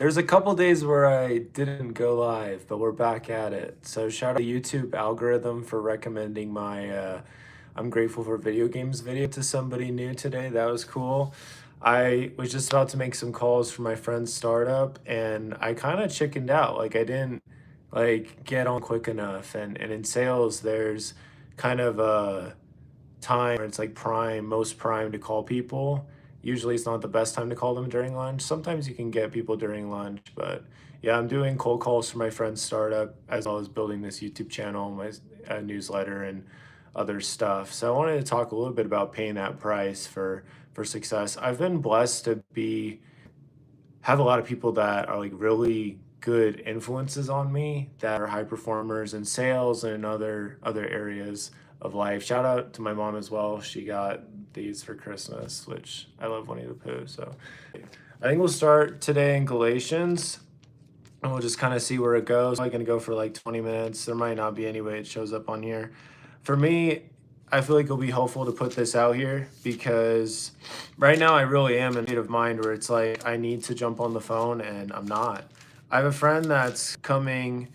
There's a couple days where I didn't go live, but we're back at it. So shout out to the YouTube algorithm for recommending my I'm grateful for video games video to somebody new today. That was cool. I was just about to make some calls for my friend's startup and I kind of chickened out. Like I didn't get on quick enough. And in sales there's kind of a time where it's like most prime to call people. Usually it's not the best time to call them during lunch. Sometimes you can get people during lunch, but yeah, I'm doing cold calls for my friend's startup as well as building this YouTube channel, my newsletter, and other stuff. So I wanted to talk a little bit about paying that price for success. I've been blessed to have a lot of people that are like really good influences on me that are high performers in sales and in other areas of life. Shout out to my mom as well. She got these for Christmas, which I love Winnie the Pooh. So I think we'll start today in Galatians and we'll just kind of see where it goes. I'm going to go for like 20 minutes. There might not be any way it shows up on here. For me, I feel like it'll be helpful to put this out here because right now I really am in a state of mind where it's like I need to jump on the phone and I'm not. I have a friend that's coming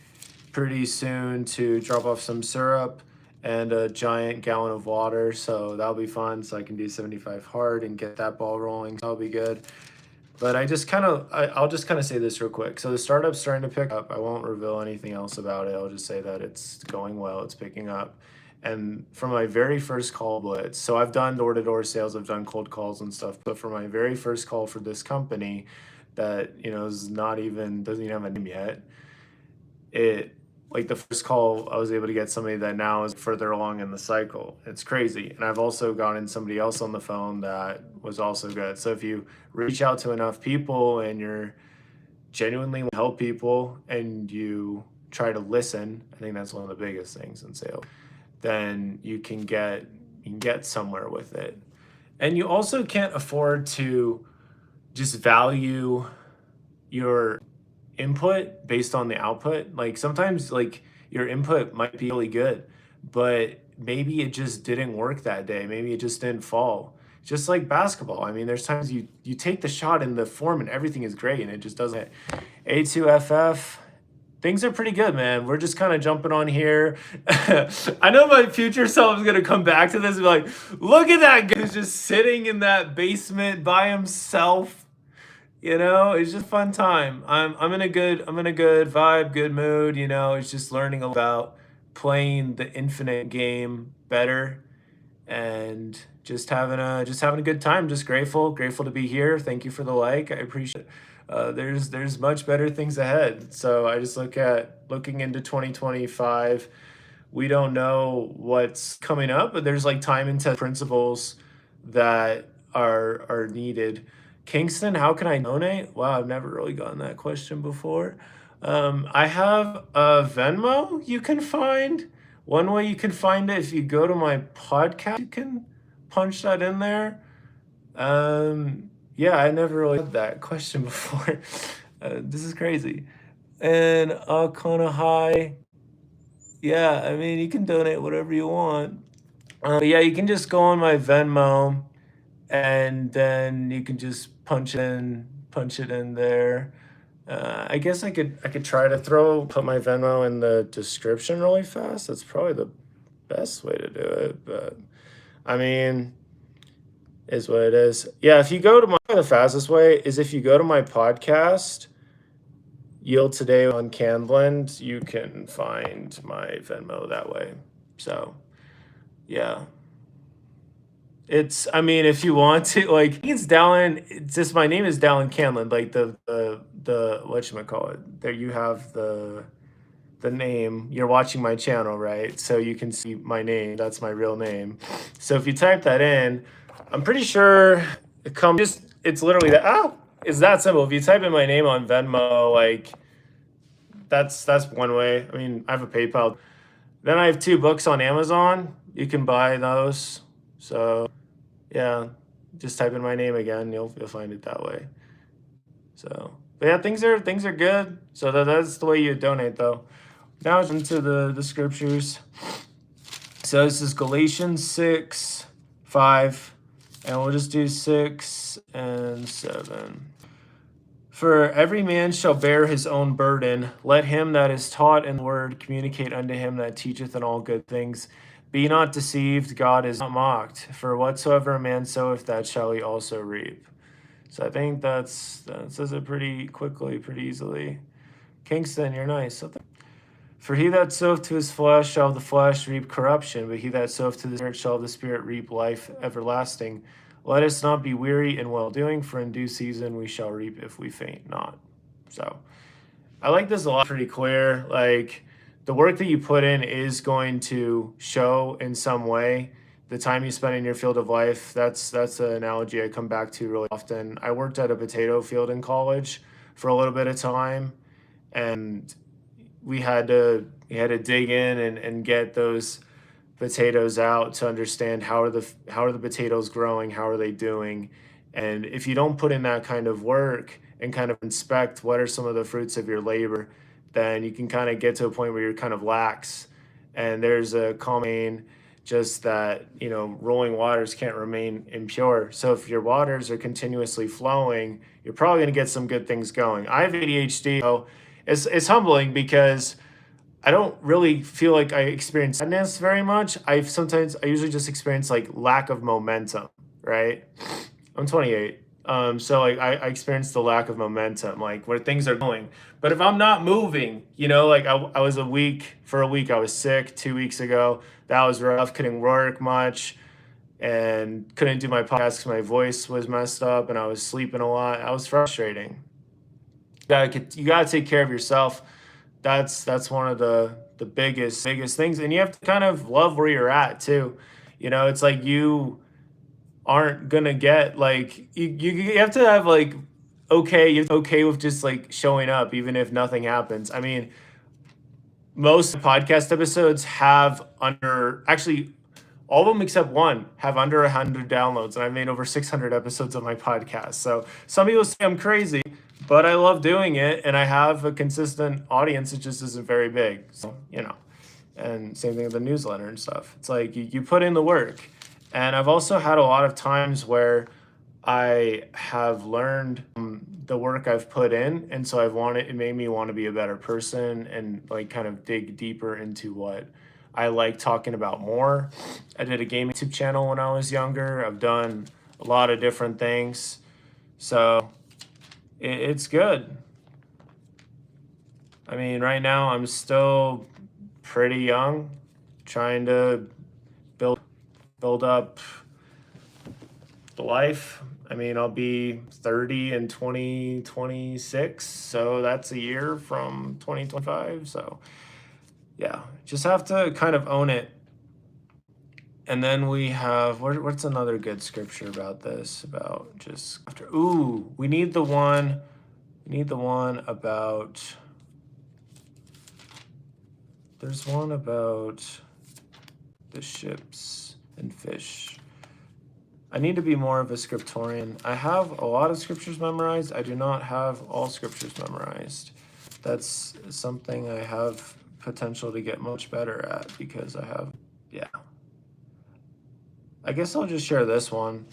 pretty soon to drop off some syrup and a giant gallon of water, so that'll be fun. So I can do 75 hard and get that ball rolling. That'll be good. But I'll just kind of say this real quick. So the startup's starting to pick up. I won't reveal anything else about it. I'll just say that it's going well. It's picking up. And from my very first call blitz, so I've done door-to-door sales, I've done cold calls and stuff, but for my very first call for this company that, is doesn't even have a name yet, the first call, I was able to get somebody that now is further along in the cycle. It's crazy. And I've also gotten somebody else on the phone that was also good. So if you reach out to enough people and you're genuinely help people and you try to listen, I think that's one of the biggest things in sales, then you can get somewhere with it. And you also can't afford to just value your input based on the output. Like sometimes your input might be really good, but maybe it just didn't work that day. Maybe it just didn't fall. Just like basketball. I mean, there's times you take the shot and the form and everything is great and it just doesn't. A2FF, things are pretty good, man. We're just kind of jumping on here. I know my future self is going to come back to this and be like, look at that guy who's just sitting in that basement by himself. It's just a fun time. I'm in a good vibe, good mood. It's just learning about playing the infinite game better and just having a good time. Just grateful to be here. Thank you for the like. I appreciate it. There's much better things ahead. So I just looking into 2025. We don't know what's coming up, but there's time and test principles that are needed. Kingston, how can I donate? Wow, I've never really gotten that question before. I have a Venmo you can find. One way you can find it, if you go to my podcast, you can punch that in there. Yeah, I never really had that question before. This is crazy. And Alcona High, yeah, I mean, you can donate whatever you want. Yeah, you can just go on my Venmo and then you can just punch it in there. I guess I could try to put my Venmo in the description really fast. That's probably the best way to do it, but I mean, is what it is. Yeah, if you go to the fastest way is if you go to my podcast, Yield Today on Candland, you can find my Venmo that way. So, yeah. I mean, if you want to, it's Dallin. It's just my name is Dallin Candland. Like the whatchamacallit. There you have the name. You're watching my channel, right? So you can see my name. That's my real name. So if you type that in, I'm pretty sure it comes. It's literally that. Oh, it's that simple. If you type in my name on Venmo, that's one way. I mean, I have a PayPal. Then I have 2 books on Amazon. You can buy those. So. Yeah, just type in my name again. You'll find it that way. So, but yeah, things are good. So that's the way you donate, though. Now it's into the scriptures. So this is Galatians 6:5, and we'll just do 6 and 7. For every man shall bear his own burden. Let him that is taught in the word communicate unto him that teacheth in all good things. Be not deceived, God is not mocked. For whatsoever a man soweth, that shall he also reap. So I think that says it pretty quickly, pretty easily. Kingston, you're nice. For he that soweth to his flesh shall of the flesh reap corruption, but he that soweth to the Spirit shall of the Spirit reap life everlasting. Let us not be weary in well doing, for in due season we shall reap if we faint not. So I like this a lot. Pretty clear. Like, the work that you put in is going to show in some way. The time you spend in your field of life, that's an analogy I come back to really often. I worked at a potato field in college for a little bit of time, and we had to dig in and get those potatoes out to understand how are the potatoes growing, how are they doing. And if you don't put in that kind of work and kind of inspect what are some of the fruits of your labor, then you can kind of get to a point where you're kind of lax. And there's a common just that, rolling waters can't remain impure. So if your waters are continuously flowing, you're probably going to get some good things going. I have ADHD, so it's humbling because I don't really feel like I experience sadness very much. I usually just experience like lack of momentum, right? I'm 28. So like I experience the lack of momentum, like where things are going. But if I'm not moving, like I was for a week, I was sick 2 weeks ago. That was rough. Couldn't work much and couldn't do my podcast because my voice was messed up and I was sleeping a lot. That was frustrating. You gotta take care of yourself. That's one of the biggest things, and you have to kind of love where you're at too. It's like you aren't gonna get like you have to have like okay with just like showing up even if nothing happens. I mean, most podcast episodes have actually all of them except one have under 100 downloads, and I've made over 600 episodes of my podcast. So some people say I'm crazy, but I love doing it, and I have a consistent audience. It just isn't very big. So, and same thing with the newsletter and stuff. It's like you put in the work. And I've also had a lot of times where I have learned the work I've put in. And so it made me want to be a better person and like kind of dig deeper into what I like talking about more. I did a gaming YouTube channel when I was younger. I've done a lot of different things. So it's good. I mean, right now I'm still pretty young, trying to build up the life. I mean, I'll be 30 in 2026, so that's a year from 2025. So yeah, just have to kind of own it. And then we have, what's another good scripture about this? About just after, we need the one about, there's one about the ships and fish. I need to be more of a scriptorian. I have a lot of scriptures memorized. I do not have all scriptures memorized. That's something I have potential to get much better at because I guess I'll just share this one.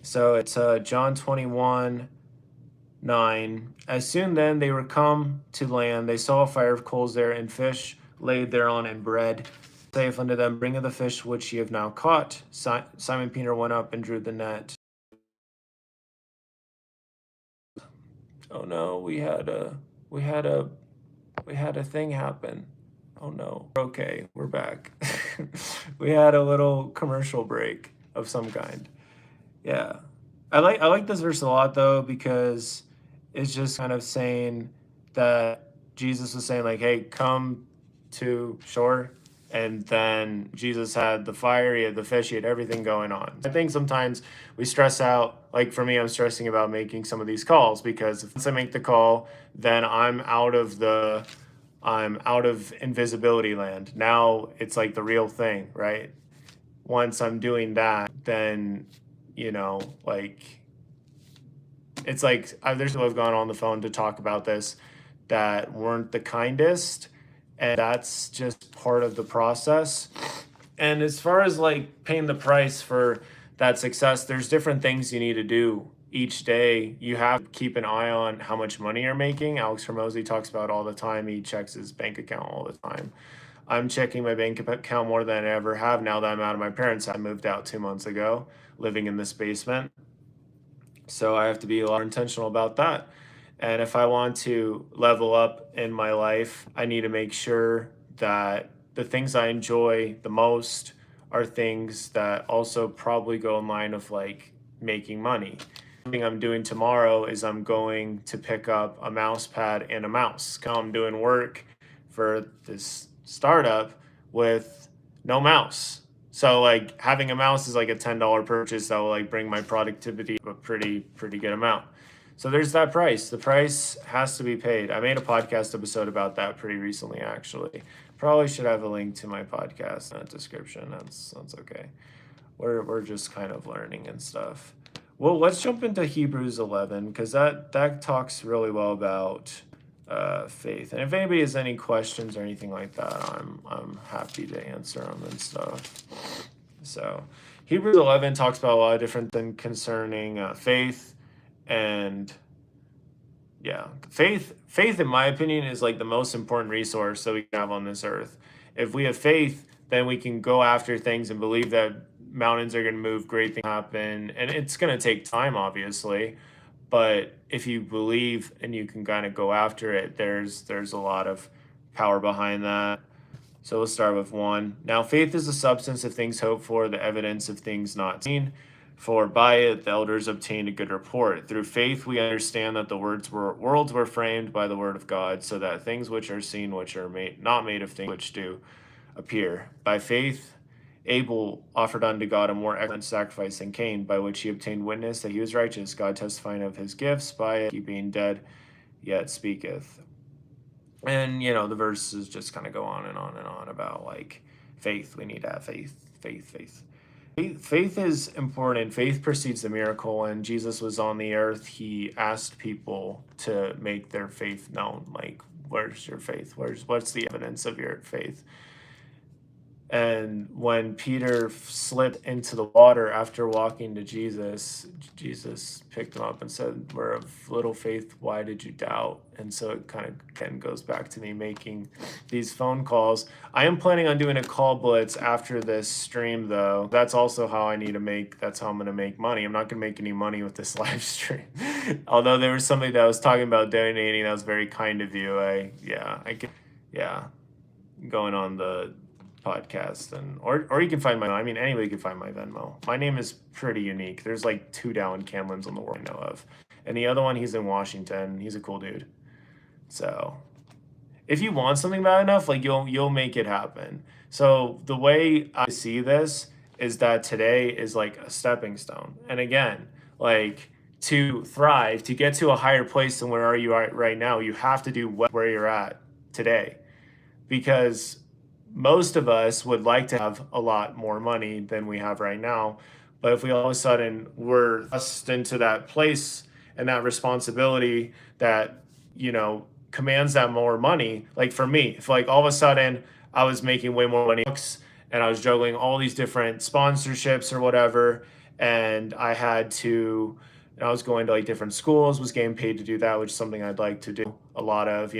So it's John 21:9. As soon then they were come to land, they saw a fire of coals there and fish laid thereon and bread. Saith unto them, bring of the fish which ye have now caught. Simon Peter went up and drew the net. Oh no, we had a thing happen. Oh no. Okay, we're back. We had a little commercial break of some kind. Yeah. I like this verse a lot though, because it's just kind of saying that Jesus was saying like, hey, come to shore. And then Jesus had the fire, he had the fish, he had everything going on. I think sometimes we stress out, like for me, I'm stressing about making some of these calls because once I make the call, then I'm out of invisibility land. Now it's like the real thing, right? Once I'm doing that, then, like, it's like there's people who have gone on the phone to talk about this that weren't the kindest. And that's just part of the process. And as far as like paying the price for that success, there's different things you need to do. each day, you have to keep an eye on how much money you're making. Alex Hormozy talks about all the time. He checks his bank account all the time. I'm checking my bank account more than I ever have now that I'm out of my parents' house. I moved out 2 months ago, living in this basement. So I have to be a lot more intentional about that. And if I want to level up in my life, I need to make sure that the things I enjoy the most are things that also probably go in line of like making money. The thing I'm doing tomorrow is I'm going to pick up a mouse pad and a mouse. I'm doing work for this startup with no mouse. So like having a mouse is like a $10 purchase that will like bring my productivity a pretty good amount. So there's that price. The price has to be paid. I made a podcast episode about that pretty recently, actually. Probably should have a link to my podcast in the description. That's okay. We're just kind of learning and stuff. Well, let's jump into Hebrews 11 because that talks really well about faith. And if anybody has any questions or anything like that, I'm happy to answer them and stuff. So Hebrews 11 talks about a lot of different things concerning faith. And yeah, faith in my opinion is like the most important resource that we can have on this earth. If we have faith, then we can go after things and believe that mountains are going to move, great things happen, and it's going to take time, obviously. But if you believe and you can kind of go after it, there's a lot of power behind that. So we'll start with 1. Now, faith is the substance of things hoped for, the evidence of things not seen. For by it the elders obtained a good report. Through faith we understand that the worlds were framed by the word of God, so that things which are seen, which are not made of things which do appear. By faith Abel offered unto God a more excellent sacrifice than Cain, by which he obtained witness that he was righteous, God testifying of his gifts. By it he being dead yet speaketh. And the verses just kind of go on and on and on about like faith. We need to have faith. Faith is important. Faith precedes the miracle. When Jesus was on the earth, he asked people to make their faith known. Like, where's your faith? What's the evidence of your faith? And when Peter slipped into the water after walking to Jesus, Jesus picked him up and said, "We're of little faith, why did you doubt?" And so it kind of again goes back to me making these phone calls. I am planning on doing a call blitz after this stream, though. That's also how that's how I'm going to make money. I'm not going to make any money with this live stream. Although there was somebody that was talking about donating, that was very kind of you. Going on the podcast or you can find anybody can find my Venmo. My name is pretty unique. There's like 2 Dallin Candlands on the world I know of, and the other one, he's in Washington. He's a cool dude. So if you want something bad enough, like you'll make it happen. So the way I see this is that today is like a stepping stone, and again, like to thrive, to get to a higher place than where are you at right now, you have to do where you're at today, because most of us would like to have a lot more money than we have right now. But if we all of a sudden were thrust into that place and that responsibility that, commands that more money, like for me, if like all of a sudden I was making way more money and I was juggling all these different sponsorships or whatever, and I was going to like different schools, was getting paid to do that, which is something I'd like to do a lot of,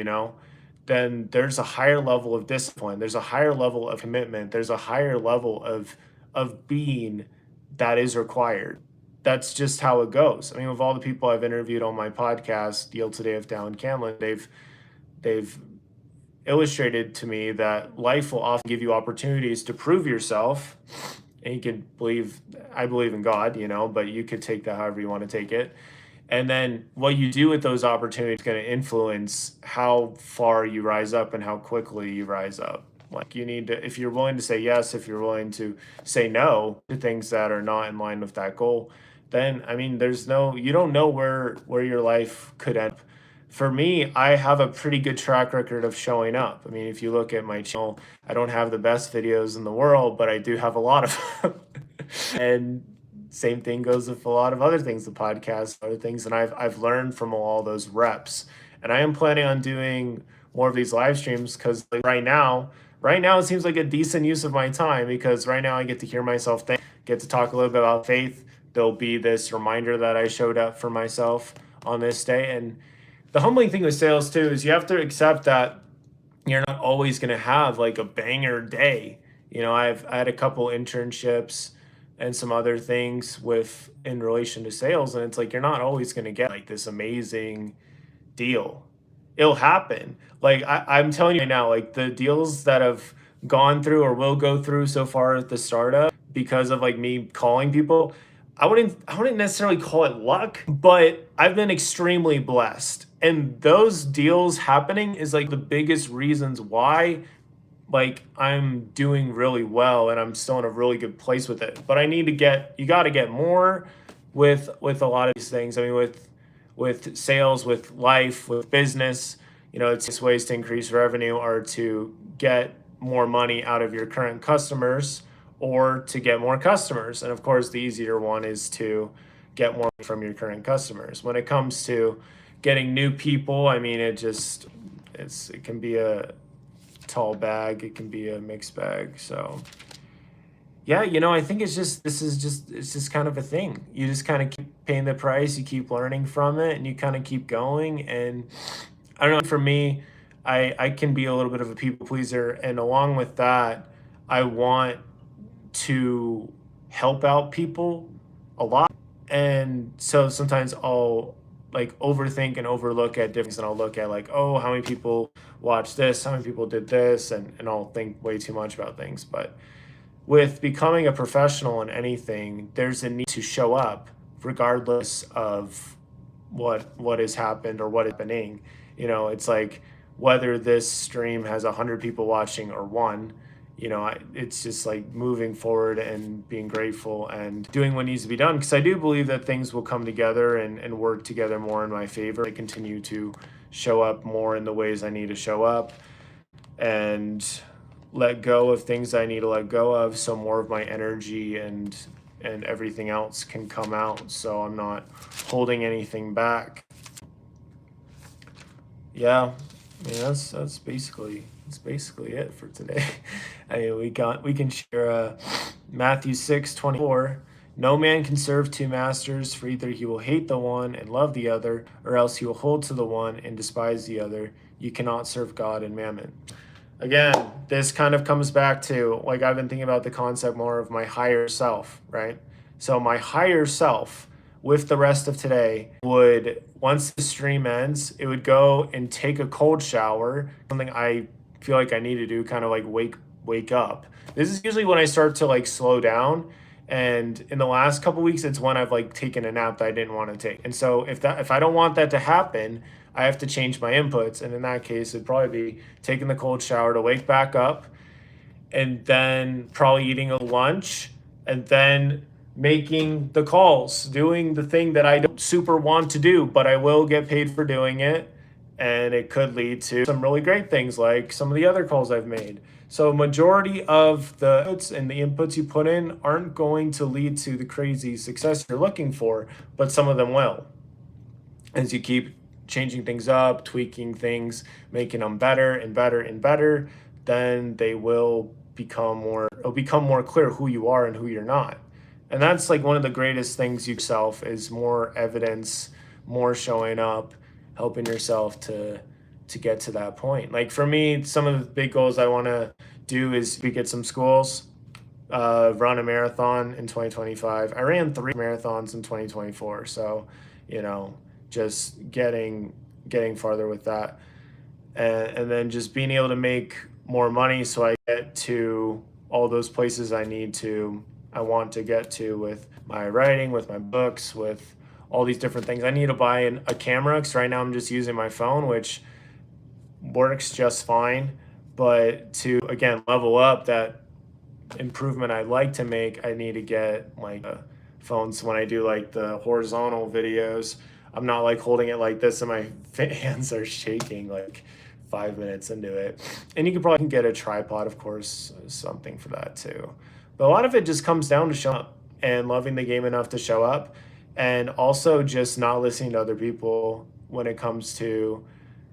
then there's a higher level of discipline. There's a higher level of commitment. There's a higher level of being that is required. That's just how it goes. I mean, with all the people I've interviewed on my podcast, Yield Today of Dallin Candland, they've illustrated to me that life will often give you opportunities to prove yourself. And I believe in God, but you could take that however you want to take it. And then what you do with those opportunities is going to influence how far you rise up and how quickly you rise up. Like you need to, if you're willing to say yes, if you're willing to say no to things that are not in line with that goal, then, you don't know where your life could end up. For me, I have a pretty good track record of showing up. If you look at my channel, I don't have the best videos in the world, but I do have a lot of them. And same thing goes with a lot of other things, the podcast, other things, and I've learned from all those reps. And I am planning on doing more of these live streams because like right now it seems like a decent use of my time, because right now I get to hear myself think, get to talk a little bit about faith, there'll be this reminder that I showed up for myself on this day. And the humbling thing with sales too is you have to accept that you're not always going to have like a banger day. I had a couple internships and some other things with in relation to sales, and it's like you're not always going to get like this amazing deal. It'll happen. Like I'm telling you right now, like the deals that have gone through or will go through so far at the startup because of like me calling people, I wouldn't necessarily call it luck, but I've been extremely blessed. And those deals happening is like the biggest reasons why like I'm doing really well and I'm still in a really good place with it. But you got to get more with a lot of these things. I mean, with sales, with life, with business, it's just ways to increase revenue are to get more money out of your current customers or to get more customers. And of course, the easier one is to get more from your current customers. When it comes to getting new people, I mean, it can be a tall bag, it can be a mixed bag. So yeah, I think it's just kind of a thing. You just kind of keep paying the price, you keep learning from it, and you kind of keep going. And I don't know, for me, I can be a little bit of a people pleaser, and along with that, I want to help out people a lot. And so sometimes I'll like overthink and overlook at different things, and I'll look at like, oh, how many people watched this, how many people did this, and I'll think way too much about things. But with becoming a professional in anything, there's a need to show up regardless of what has happened or what is happening. It's like whether this stream has 100 people watching or one, it's just like moving forward and being grateful and doing what needs to be done. Because I do believe that things will come together and work together more in my favor. I continue to show up more in the ways I need to show up and let go of things I need to let go of, so more of my energy and everything else can come out, so I'm not holding anything back. Yeah, I mean that's basically it for today. I mean, we can share Matthew 6:24. No man can serve two masters, for either he will hate the one and love the other, or else he will hold to the one and despise the other. You cannot serve God and mammon. Again, this kind of comes back to, like, I've been thinking about the concept more of my higher self, right? So my higher self with the rest of today would, once the stream ends, it would go and take a cold shower, something I feel like I need to do, kind of like wake up. This is usually when I start to like slow down. And in the last couple weeks, it's when I've like taken a nap that I didn't want to take. And so if I don't want that to happen, I have to change my inputs. And in that case, it'd probably be taking the cold shower to wake back up, and then probably eating a lunch, and then making the calls, doing the thing that I don't super want to do, but I will get paid for doing it. And it could lead to some really great things like some of the other calls I've made. So majority of the inputs and the inputs you put in aren't going to lead to the crazy success you're looking for, but some of them will. As you keep changing things up, tweaking things, making them better and better and better, then it'll become more clear who you are and who you're not. And that's like one of the greatest things yourself is more evidence, more showing up, helping yourself to get to that point. Like for me, some of the big goals I want to do is we get some schools, run a marathon in 2025. I ran 3 marathons in 2024. So, just getting farther with that. And then just being able to make more money so I get to all those places I want to get to with my writing, with my books, with all these different things. I need to buy a camera because right now I'm just using my phone, which works just fine. But to, again, level up that improvement I'd like to make, I need to get like a phone. So when I do like the horizontal videos, I'm not like holding it like this and my hands are shaking like 5 minutes into it. And you could probably get a tripod, of course, something for that too. But a lot of it just comes down to showing up and loving the game enough to show up, and also just not listening to other people when it comes to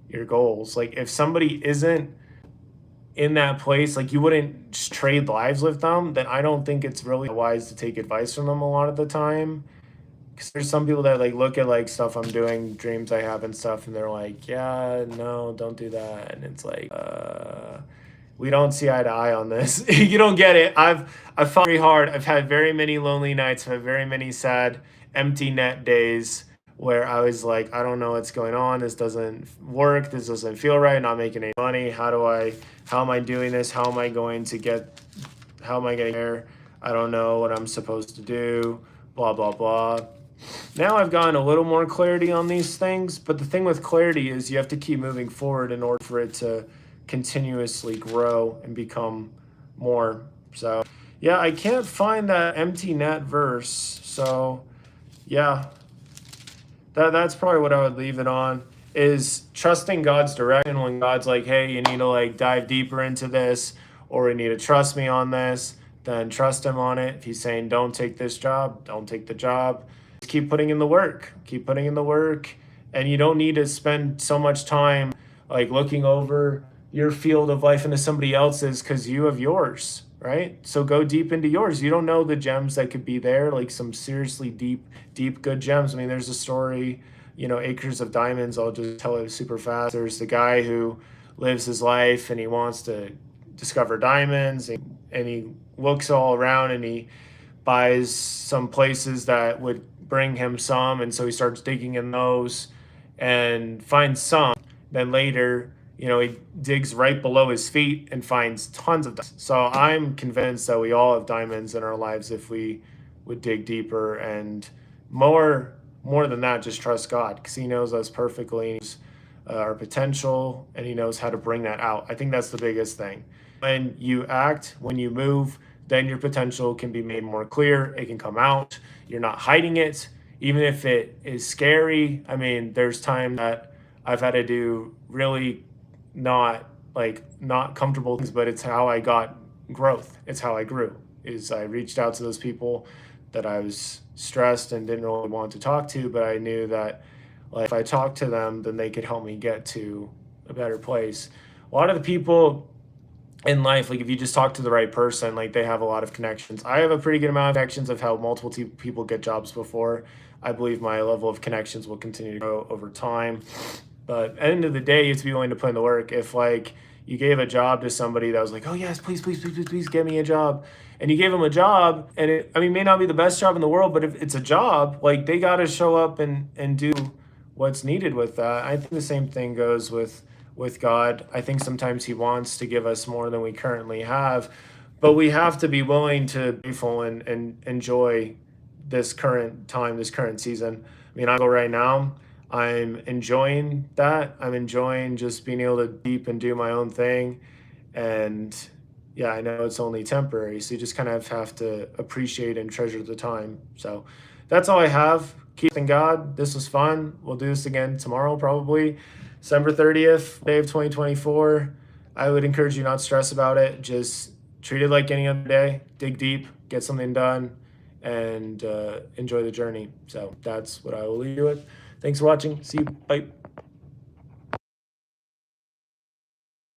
your goals. Like if somebody isn't in that place, like you wouldn't just trade lives with them, then I don't think it's really wise to take advice from them a lot of the time. Because there's some people that like look at like stuff I'm doing, dreams I have and stuff, and they're like, yeah, no, don't do that. And it's like, we don't see eye to eye on this. You don't get it. I've fought very hard. I've had very many lonely nights. I've had very many sad, empty net days where I was like, I don't know what's going on. This doesn't work. This doesn't feel right. I'm not making any money. How am I doing this? How am I going to get, how am I getting there? I don't know what I'm supposed to do, blah, blah, blah. Now I've gotten a little more clarity on these things, but the thing with clarity is you have to keep moving forward in order for it to continuously grow and become more. So yeah, I can't find that empty net verse. So yeah, that's probably what I would leave it on, is trusting God's direction. When God's like, hey, you need to like dive deeper into this, or you need to trust me on this, then trust him on it. If he's saying don't take this job, don't take the job. Just keep putting in the work. Keep putting in the work. And you don't need to spend so much time like looking over your field of life into somebody else's, because you have yours, right? So go deep into yours. You don't know the gems that could be there, like some seriously deep, good gems. I mean, there's a story, Acres of Diamonds. I'll just tell it super fast. There's the guy who lives his life and he wants to discover diamonds, and he looks all around and he buys some places that would bring him some. And so he starts digging in those and finds some. Then later, he digs right below his feet and finds tons of diamonds. So I'm convinced that we all have diamonds in our lives if we would dig deeper, and more than that, just trust God, because he knows us perfectly. He knows our potential, and he knows how to bring that out. I think that's the biggest thing. When you act, when you move, then your potential can be made more clear. It can come out. You're not hiding it, even if it is scary. I mean, there's time that I've had to do really not comfortable things, but it's how I got growth. It's how I grew, is I reached out to those people that I was stressed and didn't really want to talk to, but I knew that like if I talked to them, then they could help me get to a better place. A lot of the people in life, like if you just talk to the right person, like they have a lot of connections. I have a pretty good amount of connections. I've helped multiple people get jobs before. I believe my level of connections will continue to grow over time. But at the end of the day, you have to be willing to put in the work. If like you gave a job to somebody that was like, oh yes, please get me a job, and you gave them a job, and it may not be the best job in the world, but if it's a job, like they got to show up and do what's needed with that. I think the same thing goes with God. I think sometimes he wants to give us more than we currently have, but we have to be willing to be grateful and enjoy this current time, this current season. I mean, I go right now, I'm enjoying that. I'm enjoying just being able to deep and do my own thing. And yeah, I know it's only temporary. So you just kind of have to appreciate and treasure the time. So that's all I have. Keep in God. This was fun. We'll do this again tomorrow, probably December 30th, day of 2024. I would encourage you not to stress about it. Just treat it like any other day. Dig deep, get something done, and enjoy the journey. So that's what I will leave you with. Thanks for watching. See you. Bye.